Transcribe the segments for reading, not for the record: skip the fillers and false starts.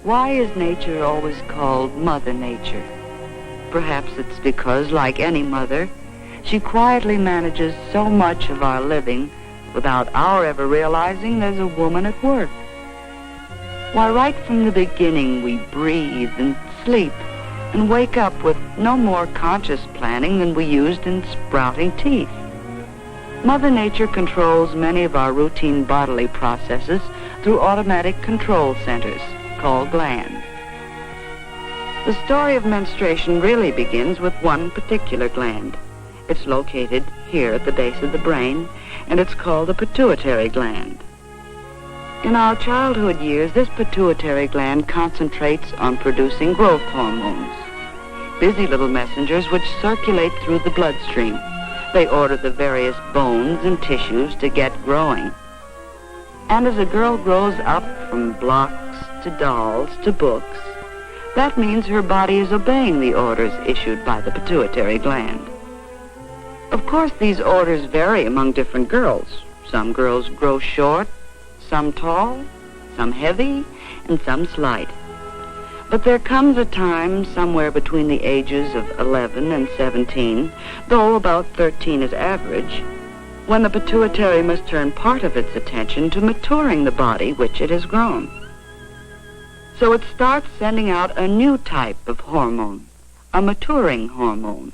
Why is nature always called Mother Nature? Perhaps it's because, like any mother, she quietly manages so much of our living without our ever realizing there's a woman at work. Why, right from the beginning, we breathe and sleep and wake up with no more conscious planning than we used in sprouting teeth. Mother Nature controls many of our routine bodily processes through automatic control centers called glands. The story of menstruation really begins with one particular gland. It's located here at the base of the brain, and it's called the pituitary gland. In our childhood years, this pituitary gland concentrates on producing growth hormones, busy little messengers which circulate through the bloodstream. They order the various bones and tissues to get growing. And as a girl grows up from blocks to dolls to books, that means her body is obeying the orders issued by the pituitary gland. Of course, these orders vary among different girls. Some girls grow short, some tall, some heavy, and some slight. But there comes a time somewhere between the ages of 11 and 17, though about 13 is average, when the pituitary must turn part of its attention to maturing the body which it has grown. So it starts sending out a new type of hormone, a maturing hormone.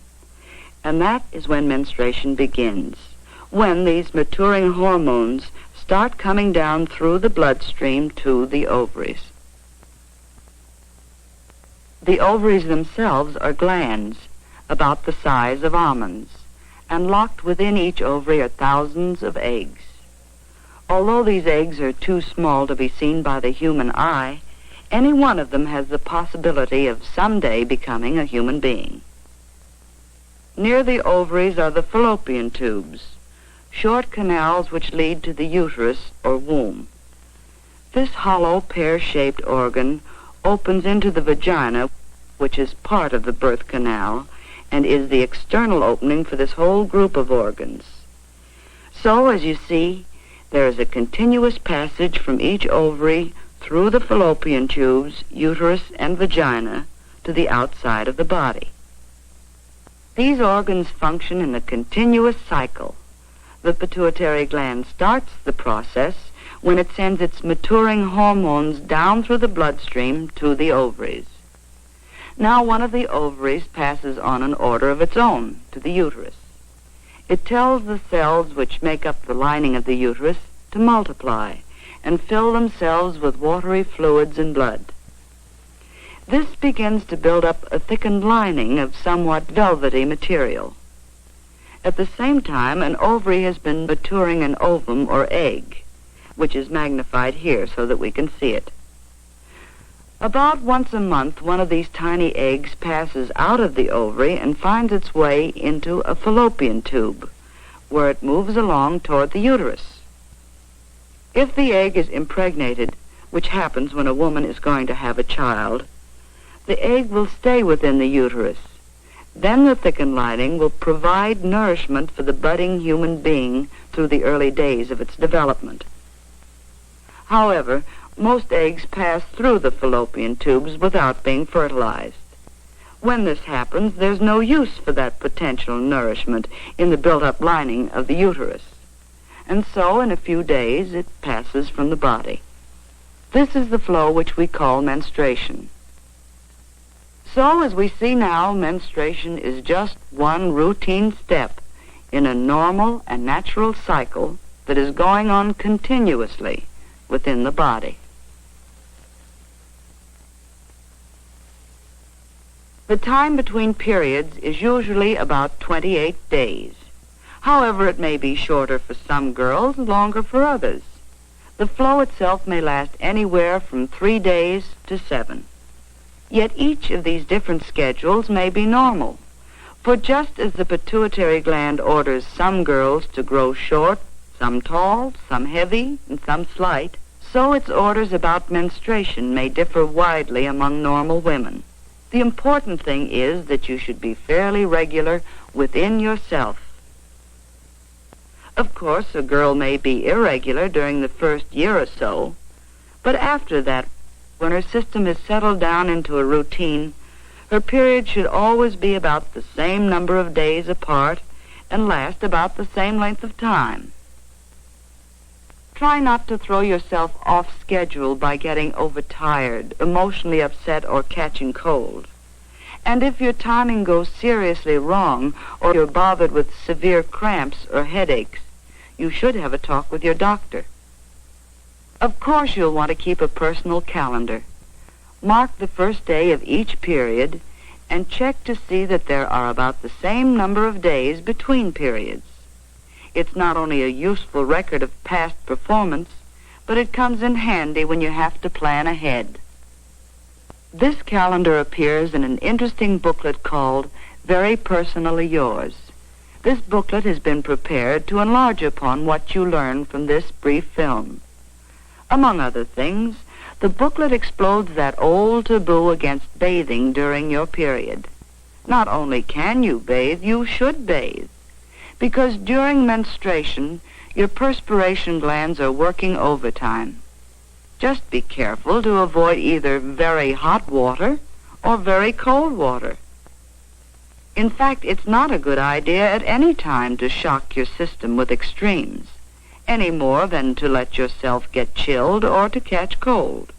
And that is when menstruation begins, when these maturing hormones start coming down through the bloodstream to the ovaries. The ovaries themselves are glands about the size of almonds, and locked within each ovary are thousands of eggs. Although these eggs are too small to be seen by the human eye, any one of them has the possibility of someday becoming a human being. Near the ovaries are the fallopian tubes, short canals which lead to the uterus or womb. This hollow pear-shaped organ opens into the vagina, which is part of the birth canal, and is the external opening for this whole group of organs. So, as you see, there is a continuous passage from each ovary through the fallopian tubes, uterus, and vagina to the outside of the body. These organs function in a continuous cycle. The pituitary gland starts the process when it sends its maturing hormones down through the bloodstream to the ovaries. Now one of the ovaries passes on an order of its own to the uterus. It tells the cells which make up the lining of the uterus to multiply and fill themselves with watery fluids and blood. This begins to build up a thickened lining of somewhat velvety material. At the same time, an ovary has been maturing an ovum or egg, which is magnified here so that we can see it. About once a month, one of these tiny eggs passes out of the ovary and finds its way into a fallopian tube, where it moves along toward the uterus. If the egg is impregnated, which happens when a woman is going to have a child, the egg will stay within the uterus. Then the thickened lining will provide nourishment for the budding human being through the early days of its development. However, most eggs pass through the fallopian tubes without being fertilized. When this happens, there's no use for that potential nourishment in the built-up lining of the uterus. And so, in a few days, it passes from the body. This is the flow which we call menstruation. So, as we see now, menstruation is just one routine step in a normal and natural cycle that is going on continuously within the body. The time between periods is usually about 28 days. However, it may be shorter for some girls and longer for others. The flow itself may last anywhere from 3 days to 7. Yet each of these different schedules may be normal, for just as the pituitary gland orders some girls to grow short, some tall, some heavy, and some slight, so its orders about menstruation may differ widely among normal women. The important thing is that you should be fairly regular within yourself. Of course, a girl may be irregular during the first year or so, but after that, when her system is settled down into a routine, her period should always be about the same number of days apart and last about the same length of time. Try not to throw yourself off schedule by getting overtired, emotionally upset, or catching cold. And if your timing goes seriously wrong, or you're bothered with severe cramps or headaches, you should have a talk with your doctor. Of course, you'll want to keep a personal calendar. Mark the first day of each period and check to see that there are about the same number of days between periods. It's not only a useful record of past performance, but it comes in handy when you have to plan ahead. This calendar appears in an interesting booklet called Very Personally Yours. This booklet has been prepared to enlarge upon what you learn from this brief film. Among other things, the booklet explodes that old taboo against bathing during your period. Not only can you bathe, you should bathe. Because during menstruation, your perspiration glands are working overtime. Just be careful to avoid either very hot water or very cold water. In fact, it's not a good idea at any time to shock your system with extremes, any more than to let yourself get chilled or to catch cold.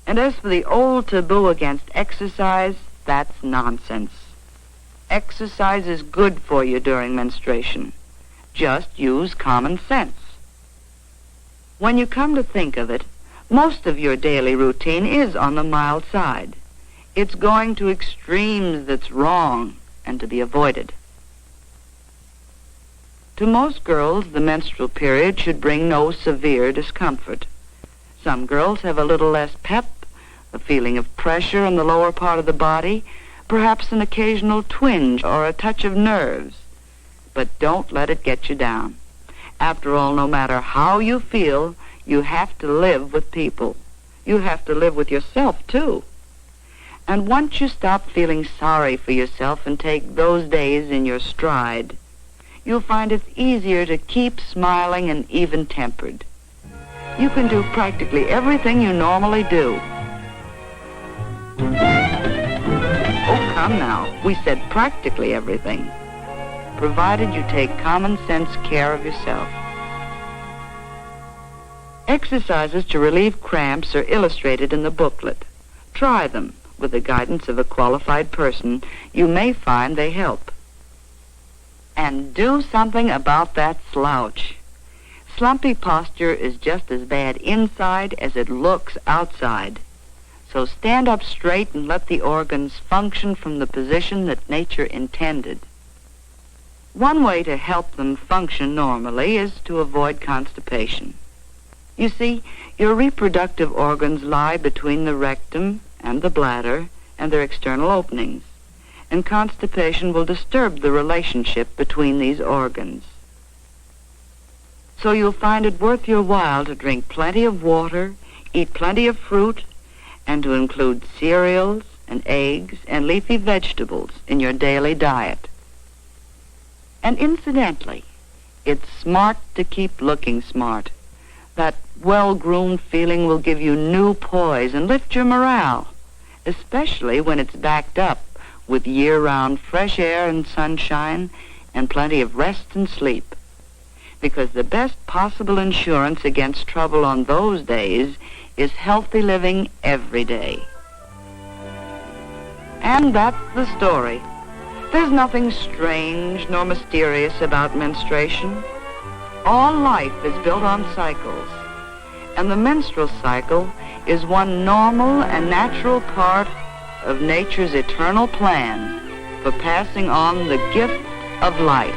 And as for the old taboo against exercise, that's nonsense. Exercise is good for you during menstruation. Just use common sense. When you come to think of it, most of your daily routine is on the mild side. It's going to extremes that's wrong and to be avoided. To most girls, the menstrual period should bring no severe discomfort. Some girls have a little less pep, a feeling of pressure in the lower part of the body, perhaps an occasional twinge or a touch of nerves. But don't let it get you down. After all, no matter how you feel, you have to live with people. You have to live with yourself, too. And once you stop feeling sorry for yourself and take those days in your stride, you'll find it's easier to keep smiling and even-tempered. You can do practically everything you normally do. Oh, come now. We said practically everything, provided you take common sense care of yourself. Exercises to relieve cramps are illustrated in the booklet. Try them. With the guidance of a qualified person, you may find they help. And do something about that slouch. Slumpy posture is just as bad inside as it looks outside. So stand up straight and let the organs function from the position that nature intended. One way to help them function normally is to avoid constipation. You see, your reproductive organs lie between the rectum and the bladder and their external openings, and constipation will disturb the relationship between these organs. So you'll find it worth your while to drink plenty of water, eat plenty of fruit, and to include cereals and eggs and leafy vegetables in your daily diet. And incidentally, it's smart to keep looking smart. That well-groomed feeling will give you new poise and lift your morale, especially when it's backed up with year-round fresh air and sunshine and plenty of rest and sleep. Because the best possible insurance against trouble on those days is healthy living every day. And that's the story. There's nothing strange nor mysterious about menstruation. All life is built on cycles, and the menstrual cycle is one normal and natural part of nature's eternal plan for passing on the gift of life.